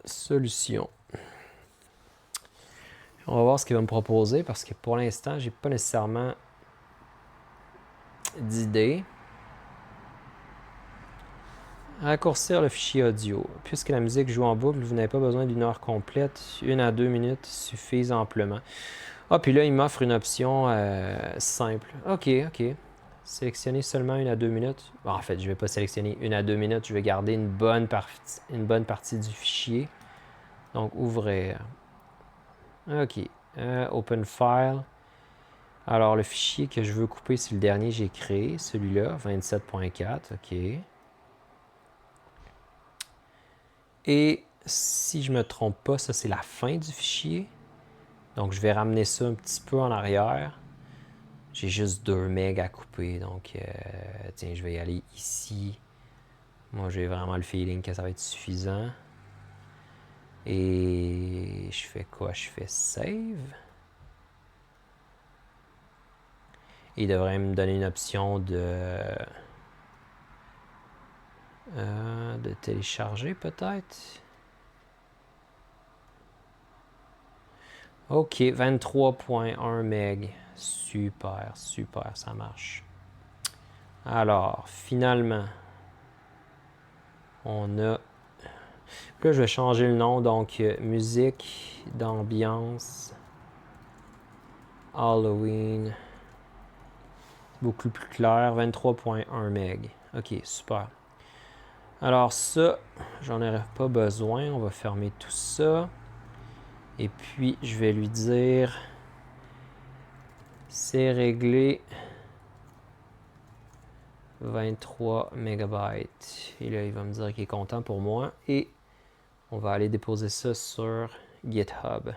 Solution. On va voir ce qu'il va me proposer parce que pour l'instant, j'ai pas nécessairement d'idée. Raccourcir le fichier audio. Puisque la musique joue en boucle, vous n'avez pas besoin d'une heure complète. 1 à 2 minutes suffisent amplement. Ah, puis là, il m'offre une option simple. OK. Sélectionner seulement 1 à 2 minutes. Bon, en fait, je ne vais pas sélectionner 1 à 2 minutes. Je vais garder une bonne partie du fichier. Donc, ouvrir. OK. Open file. Alors, le fichier que je veux couper, c'est le dernier que j'ai créé. Celui-là, 27.4. OK. Et si je ne me trompe pas, ça, c'est la fin du fichier. Donc, je vais ramener ça un petit peu en arrière. J'ai juste 2 MB à couper, donc tiens, je vais y aller ici. Moi, j'ai vraiment le feeling que ça va être suffisant. Et je fais quoi? Je fais save. Il devrait me donner une option de télécharger peut-être. Ok, 23.1 MB. Super, super, ça marche. Alors, finalement, on a... Là, je vais changer le nom, donc musique d'ambiance Halloween. Beaucoup plus clair, 23.1 MB. Ok, super. Alors ça, j'en aurai pas besoin. On va fermer tout ça. Et puis, je vais lui dire... C'est réglé. 23 MB. Et là, il va me dire qu'il est content pour moi. Et on va aller déposer ça sur GitHub.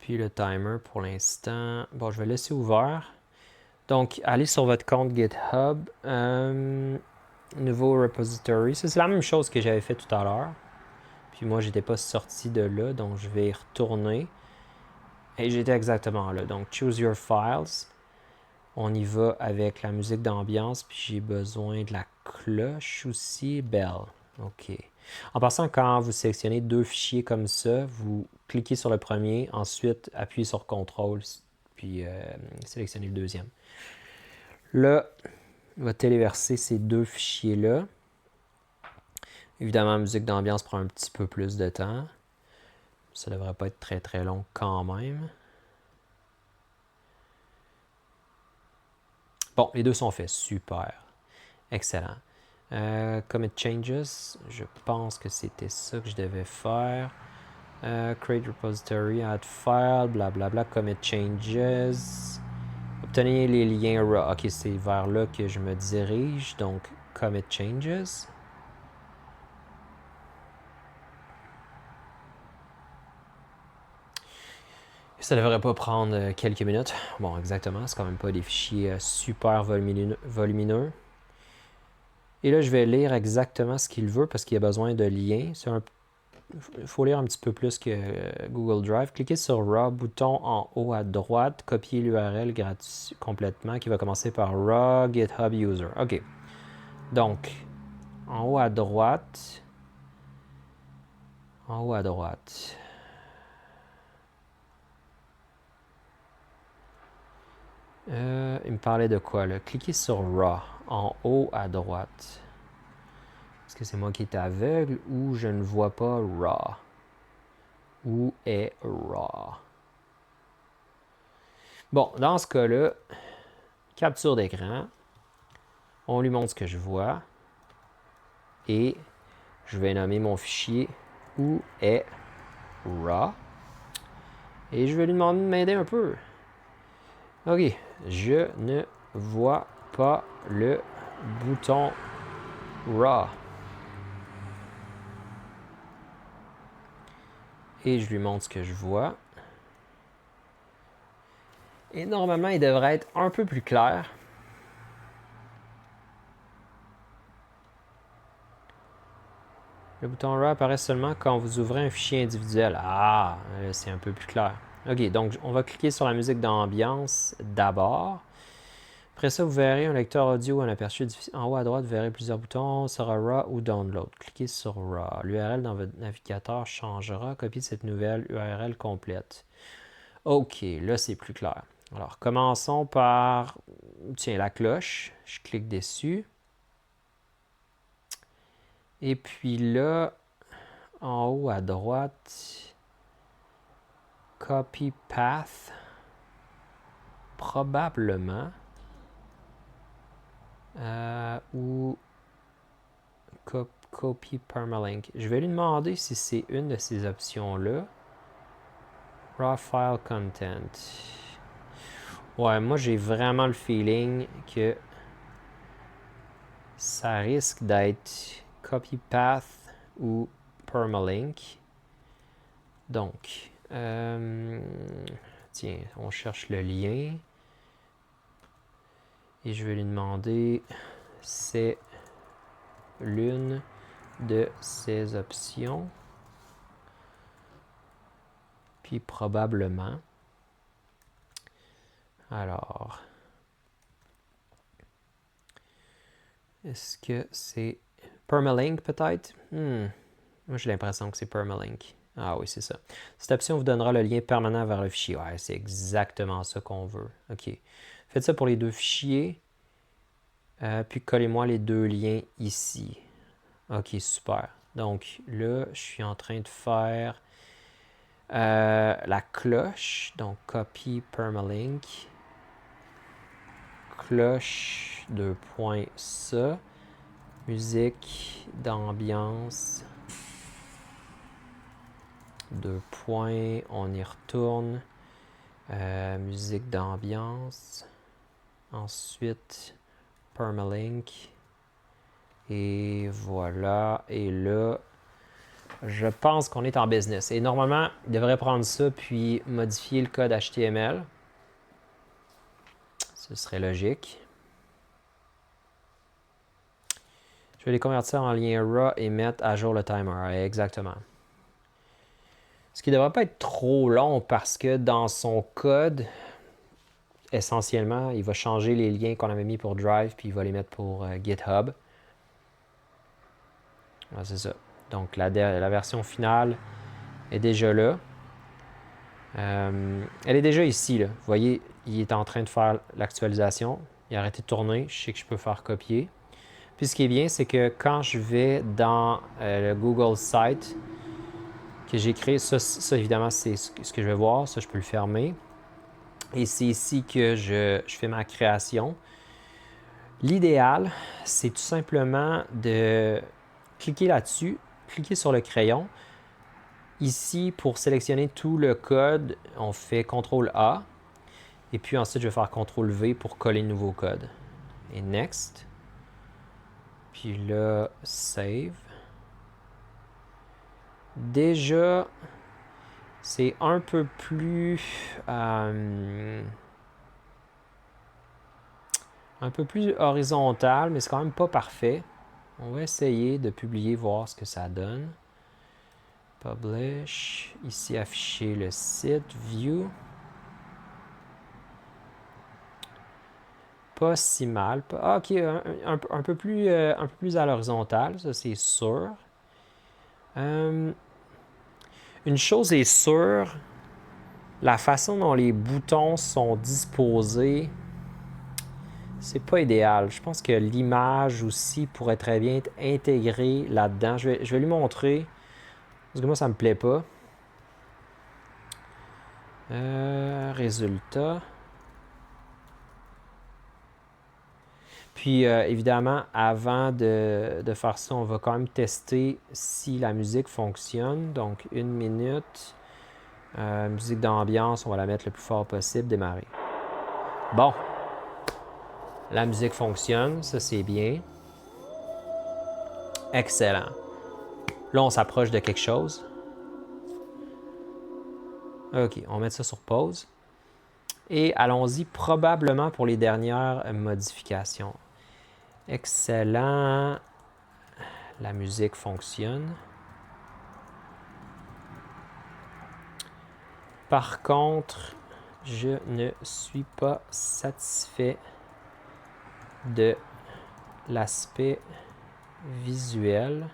Puis le timer pour l'instant. Bon, je vais laisser ouvert. Donc, allez sur votre compte GitHub. Nouveau repository. Ça, c'est la même chose que j'avais fait tout à l'heure. Puis moi, j'étais pas sorti de là. Donc, je vais y retourner. Et j'étais exactement là. Donc, choose your files. On y va avec la musique d'ambiance, puis j'ai besoin de la cloche aussi, bell. OK. En passant, quand vous sélectionnez 2 fichiers comme ça, vous cliquez sur le premier, ensuite appuyez sur CTRL, puis sélectionnez le deuxième. Là, il va téléverser ces 2 fichiers-là. Évidemment, la musique d'ambiance prend un petit peu plus de temps. Ça ne devrait pas être très très long quand même. Bon, les deux sont faits. Super. Excellent. Commit changes. Je pense que c'était ça que je devais faire. Create repository, add file, blablabla, commit changes. Obtenir les liens raw. Ok, c'est vers là que je me dirige. Donc, commit changes. Ça devrait pas prendre quelques minutes. Bon, exactement. C'est quand même pas des fichiers super volumineux. Et là, je vais lire exactement ce qu'il veut parce qu'il y a besoin de liens. Il faut lire un petit peu plus que Google Drive. Cliquez sur Raw, bouton en haut à droite, copier l'URL gratuit complètement qui va commencer par Raw GitHub User. OK. Donc, en haut à droite. En haut à droite. Il me parlait de quoi là? Cliquez sur Raw, en haut à droite. Est-ce que c'est moi qui est aveugle ou je ne vois pas Raw? Où est Raw? Bon, dans ce cas-là, capture d'écran. On lui montre ce que je vois. Et je vais nommer mon fichier où est Raw. Et je vais lui demander de m'aider un peu. OK. Je ne vois pas le bouton Raw. Et je lui montre ce que je vois. Et normalement, il devrait être un peu plus clair. Le bouton Raw apparaît seulement quand vous ouvrez un fichier individuel. Ah, c'est un peu plus clair. OK, donc on va cliquer sur la musique d'ambiance d'abord. Après ça, vous verrez un lecteur audio, un aperçu en haut à droite, vous verrez plusieurs boutons, sera Raw ou Download. Cliquez sur Raw. L'URL dans votre navigateur changera. Copiez cette nouvelle URL complète. OK, là c'est plus clair. Alors, commençons par, tiens, la cloche. Je clique dessus. Et puis là, en haut à droite, Copy Path, probablement, ou Copy Permalink. Je vais lui demander si c'est une de ces options-là. Raw File Content. Ouais, moi j'ai vraiment le feeling que ça risque d'être Copy Path ou Permalink. Donc, Tiens, on cherche le lien. Et je vais lui demander, c'est l'une de ces options. Puis probablement. Alors, est-ce que c'est Permalink peut-être? Moi j'ai l'impression que c'est Permalink. Ah oui, c'est ça. Cette option vous donnera le lien permanent vers le fichier. Ouais, c'est exactement ça qu'on veut. OK. Faites ça pour les deux fichiers. Puis collez-moi les deux liens ici. OK, super. Donc là, je suis en train de faire la cloche. Donc copy permalink. Cloche, deux points, ça. Musique d'ambiance. Deux points, on y retourne. Musique d'ambiance. Ensuite, permalink. Et voilà. Et là, je pense qu'on est en business. Et normalement, il devrait prendre ça puis modifier le code HTML. Ce serait logique. Je vais les convertir en lien raw et mettre à jour le timer. Exactement. Ce qui ne devrait pas être trop long parce que dans son code, essentiellement, il va changer les liens qu'on avait mis pour Drive puis il va les mettre pour GitHub. Ah, c'est ça. Donc la version finale est déjà là. Elle est déjà ici. Là. Vous voyez, il est en train de faire l'actualisation. Il a arrêté de tourner. Je sais que je peux faire copier. Puis ce qui est bien, c'est que quand je vais dans le Google Site que j'ai créé, ça évidemment, c'est ce que je vais voir. Ça, je peux le fermer. Et c'est ici que je fais ma création. L'idéal, c'est tout simplement de cliquer là-dessus, cliquer sur le crayon. Ici, pour sélectionner tout le code, on fait CTRL-A. Et puis ensuite, je vais faire CTRL-V pour coller le nouveau code. Et Next. Puis là, Save. Déjà, c'est un peu plus... un peu plus horizontal, mais c'est quand même pas parfait. On va essayer de publier, voir ce que ça donne. Publish. Ici, afficher le site. View. Pas si mal. Ah, ok, un peu plus à l'horizontale, ça c'est sûr. Une chose est sûre, la façon dont les boutons sont disposés, c'est pas idéal. Je pense que l'image aussi pourrait très bien être intégrée là-dedans. Je vais lui montrer, parce que moi ça me plaît pas. Résultat. Puis évidemment, avant de faire ça, on va quand même tester si la musique fonctionne. Donc 1 minute. Musique d'ambiance, on va la mettre le plus fort possible, démarrer. Bon. La musique fonctionne, ça c'est bien. Excellent. Là, on s'approche de quelque chose. OK, on met ça sur pause. Et allons-y probablement pour les dernières modifications. Excellent. La musique fonctionne. Par contre, je ne suis pas satisfait de l'aspect visuel.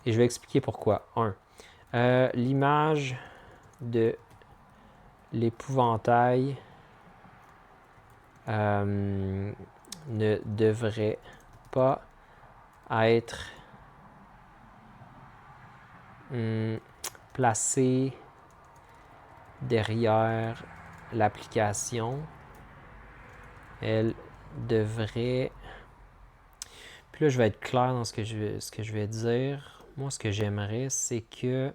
Et je vais expliquer pourquoi. 1. L'image de l'épouvantail ne devrait pas être placée derrière l'application. Elle devrait... Puis là, je vais être clair dans ce que je vais dire. Moi, ce que j'aimerais, c'est que...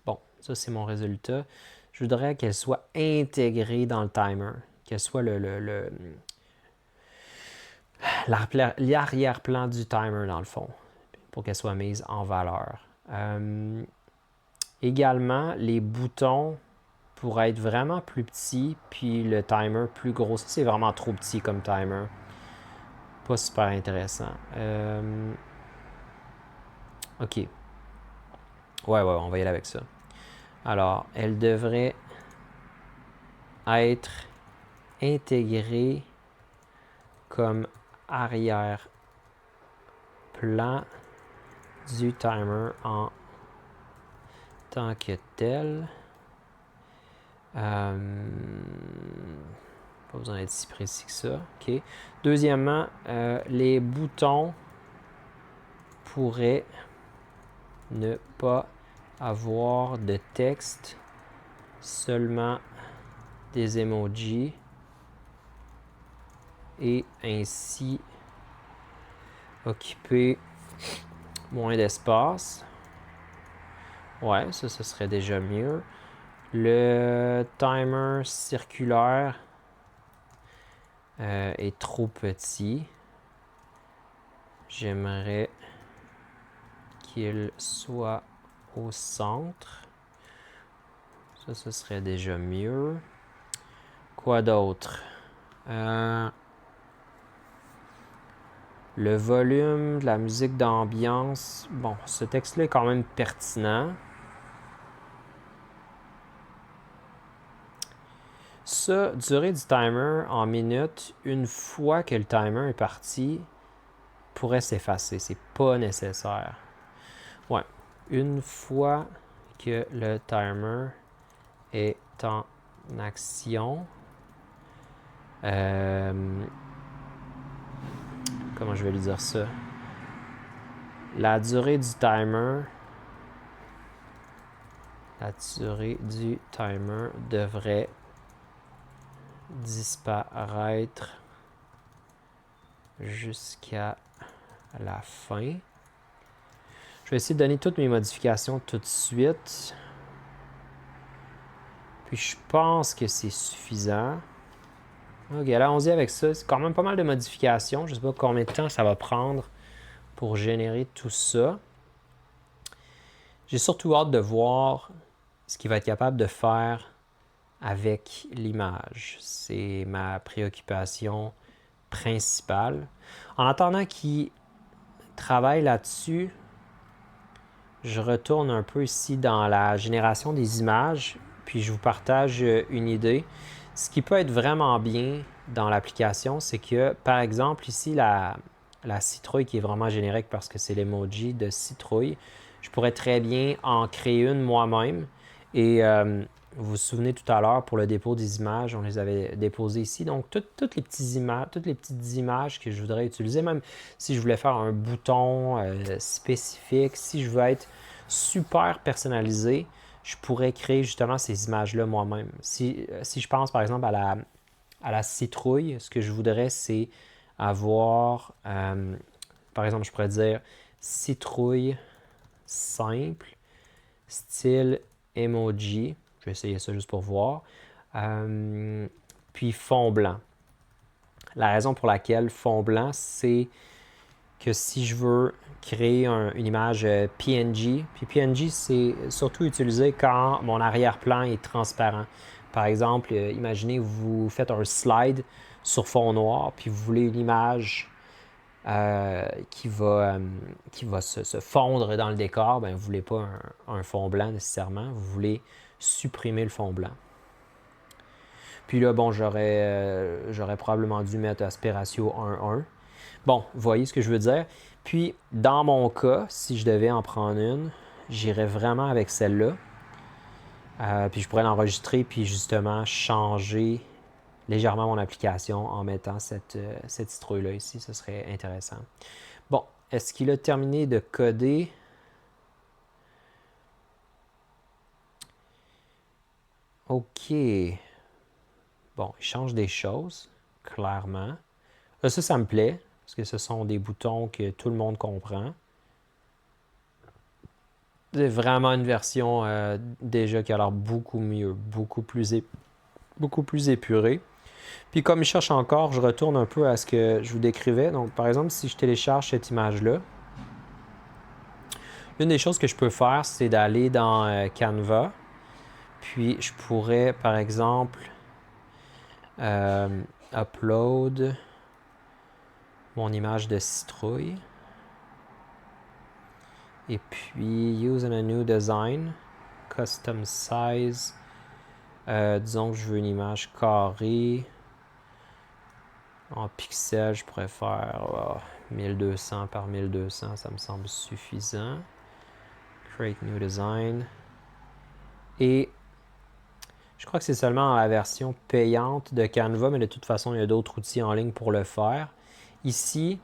Bon, ça, c'est mon résultat. Je voudrais qu'elle soit intégrée dans le timer. Qu'elle soit l'arrière-plan du timer, dans le fond, pour qu'elle soit mise en valeur. Également, les boutons pourrait être vraiment plus petit, puis le timer plus gros. Ça, c'est vraiment trop petit comme timer. Pas super intéressant. OK. Ouais, on va y aller avec ça. Alors, elle devrait être intégrée comme arrière-plan du timer en tant que tel. Pas besoin d'être si précis que ça. OK. Deuxièmement, les boutons pourraient ne pas avoir de texte, seulement des emojis et ainsi occuper moins d'espace. Ouais, ça serait déjà mieux. Le timer circulaire est trop petit. J'aimerais qu'il soit au centre. Ça, ce serait déjà mieux. Quoi d'autre? Le volume de la musique d'ambiance. Bon, ce texte-là est quand même pertinent. Ça, durée du timer en minutes, une fois que le timer est parti, pourrait s'effacer. C'est pas nécessaire. Ouais. Une fois que le timer est en action, comment je vais lui dire ça? La durée du timer devrait disparaître jusqu'à la fin. Je vais essayer de donner toutes mes modifications tout de suite. Puis je pense que c'est suffisant. Ok, allons-y avec ça. C'est quand même pas mal de modifications. Je ne sais pas combien de temps ça va prendre pour générer tout ça. J'ai surtout hâte de voir ce qu'il va être capable de faire avec l'image. C'est ma préoccupation principale. En attendant qu'il travaille là-dessus, je retourne un peu ici dans la génération des images, puis je vous partage une idée. Ce qui peut être vraiment bien dans l'application, c'est que, par exemple, ici, la citrouille qui est vraiment générique parce que c'est l'emoji de citrouille, je pourrais très bien en créer une moi-même. Et vous vous souvenez tout à l'heure, pour le dépôt des images, on les avait déposées ici. Donc, toutes les petites images que je voudrais utiliser, même si je voulais faire un bouton spécifique, si je veux être super personnalisé, je pourrais créer justement ces images-là moi-même. Si je pense par exemple à la citrouille, ce que je voudrais, c'est avoir, par exemple, je pourrais dire citrouille simple, style emoji. Je vais essayer ça juste pour voir. Puis fond blanc. La raison pour laquelle fond blanc, c'est que si je veux créer une image PNG, puis PNG, c'est surtout utilisé quand mon arrière-plan est transparent. Par exemple, imaginez vous faites un slide sur fond noir, puis vous voulez une image qui va se fondre dans le décor. Bien, vous ne voulez pas un fond blanc nécessairement, vous voulez supprimer le fond blanc. Puis là, bon, j'aurais probablement dû mettre aspect ratio 1:1. Bon, vous voyez ce que je veux dire? Puis, dans mon cas, si je devais en prendre une, j'irais vraiment avec celle-là. Puis je pourrais l'enregistrer, puis justement changer légèrement mon application en mettant cette citrouille-là ici. Ce serait intéressant. Bon, est-ce qu'il a terminé de coder? OK. Bon, il change des choses, clairement. Là, ça me plaît, parce que ce sont des boutons que tout le monde comprend. C'est vraiment une version déjà qui a l'air beaucoup mieux, beaucoup plus épurée. Puis comme je cherche encore, je retourne un peu à ce que je vous décrivais. Donc, par exemple, si je télécharge cette image-là, l'une des choses que je peux faire, c'est d'aller dans Canva, Puis, je pourrais, par exemple, upload mon image de citrouille. Et puis, use in a new design, custom size. Disons que je veux une image carrée. En pixels, je pourrais faire 1200 par 1200, ça me semble suffisant. Create new design. Et je crois que c'est seulement dans la version payante de Canva, mais de toute façon, il y a d'autres outils en ligne pour le faire. Ici,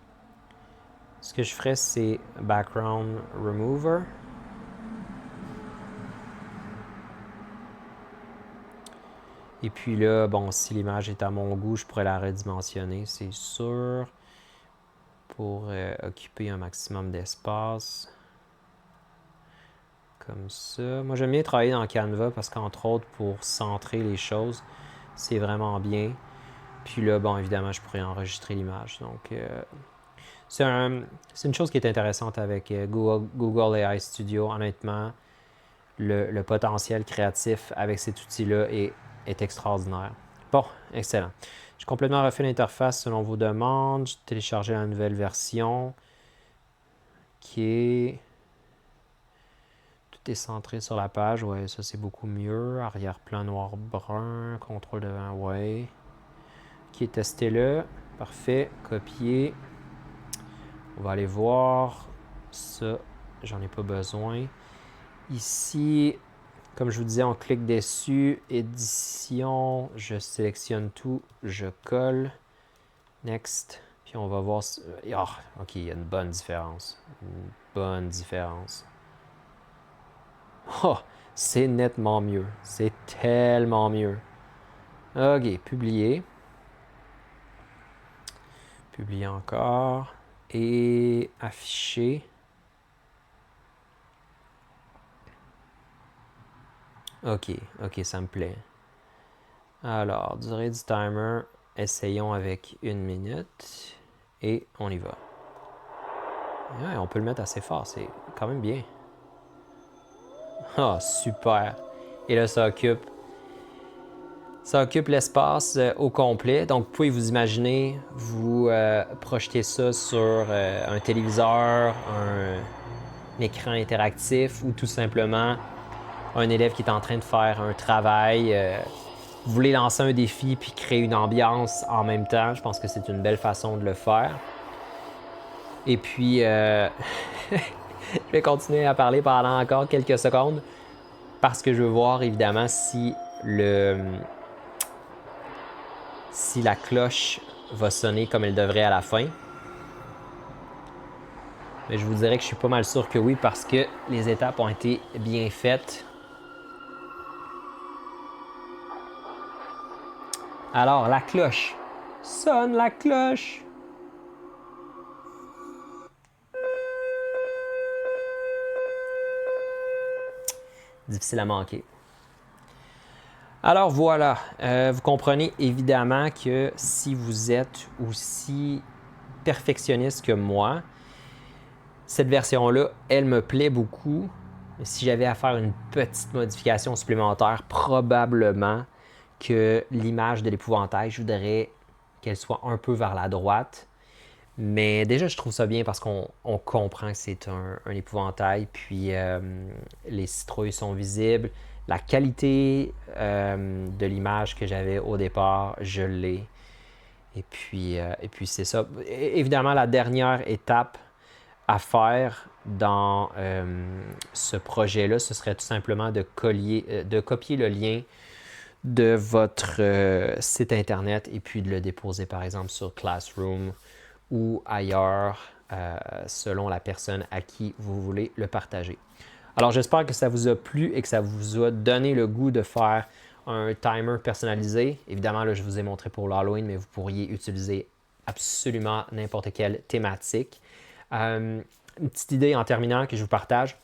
ce que je ferais, c'est Background Remover. Et puis là, bon, si l'image est à mon goût, je pourrais la redimensionner, c'est sûr, pour occuper un maximum d'espace. Comme ça. Moi, j'aime bien travailler dans Canva parce qu'entre autres, pour centrer les choses, c'est vraiment bien. Puis là, bon, évidemment, je pourrais enregistrer l'image. Donc, c'est une chose qui est intéressante avec Google AI Studio. Honnêtement, le potentiel créatif avec cet outil-là est extraordinaire. Bon, excellent. J'ai complètement refait l'interface selon vos demandes. J'ai téléchargé la nouvelle version qui est... Tout est centré sur la page. Ouais, ça c'est beaucoup mieux. Arrière-plan noir-brun, contrôle devant, ouais. Qui est testé là. Parfait. Copier. On va aller voir ça. J'en ai pas besoin. Ici, comme je vous disais, on clique dessus. Édition. Je sélectionne tout. Je colle. Next. Puis on va voir. Oh, ok, il y a une bonne différence. Une bonne différence. Oh, c'est nettement mieux. C'est tellement mieux. Ok, publier. Publier encore. Et afficher. Ok, ça me plaît. Alors, durée du timer, essayons avec 1 minute. Et on y va. Ouais, on peut le mettre assez fort, c'est quand même bien. Ah, super. Et là, ça occupe l'espace au complet. Donc, vous pouvez vous imaginer, vous projetez ça sur un téléviseur, un écran interactif ou tout simplement un élève qui est en train de faire un travail. Vous voulez lancer un défi puis créer une ambiance en même temps. Je pense que c'est une belle façon de le faire. Et puis, je vais continuer à parler pendant encore quelques secondes parce que je veux voir évidemment si la cloche va sonner comme elle devrait à la fin. Mais je vous dirais que je suis pas mal sûr que oui parce que les étapes ont été bien faites. Alors, la cloche. Sonne la cloche! Difficile à manquer. Alors voilà, vous comprenez évidemment que si vous êtes aussi perfectionniste que moi, cette version-là, elle me plaît beaucoup. Mais si j'avais à faire une petite modification supplémentaire, probablement que l'image de l'épouvantail, je voudrais qu'elle soit un peu vers la droite. Mais déjà, je trouve ça bien parce qu'on comprend que c'est un épouvantail, puis les citrouilles sont visibles. La qualité de l'image que j'avais au départ, je l'ai. Et puis c'est ça. Évidemment, la dernière étape à faire dans ce projet-là, ce serait tout simplement de copier le lien de votre site Internet et puis de le déposer, par exemple, sur Classroom ou ailleurs, selon la personne à qui vous voulez le partager. Alors, j'espère que ça vous a plu et que ça vous a donné le goût de faire un timer personnalisé. Évidemment, là, je vous ai montré pour l'Halloween, mais vous pourriez utiliser absolument n'importe quelle thématique. Une petite idée en terminant que je vous partage.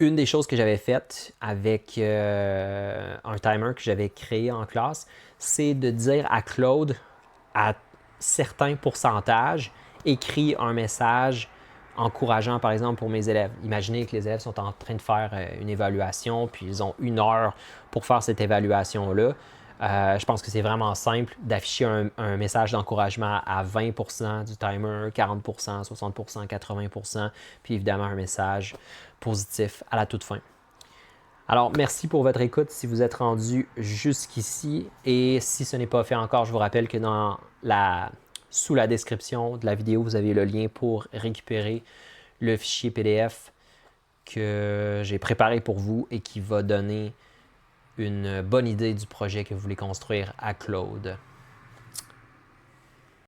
Une des choses que j'avais faites avec un timer que j'avais créé en classe, c'est de dire à Claude, à certains pourcentages, écrit un message encourageant, par exemple, pour mes élèves. Imaginez que les élèves sont en train de faire une évaluation, puis ils ont 1 heure pour faire cette évaluation-là. Je pense que c'est vraiment simple d'afficher un message d'encouragement à 20% du timer, 40%, 60%, 80%, puis évidemment un message positif à la toute fin. Alors, merci pour votre écoute si vous êtes rendu jusqu'ici. Et si ce n'est pas fait encore, je vous rappelle que sous la description de la vidéo, vous avez le lien pour récupérer le fichier PDF que j'ai préparé pour vous et qui va donner une bonne idée du projet que vous voulez construire à Claude.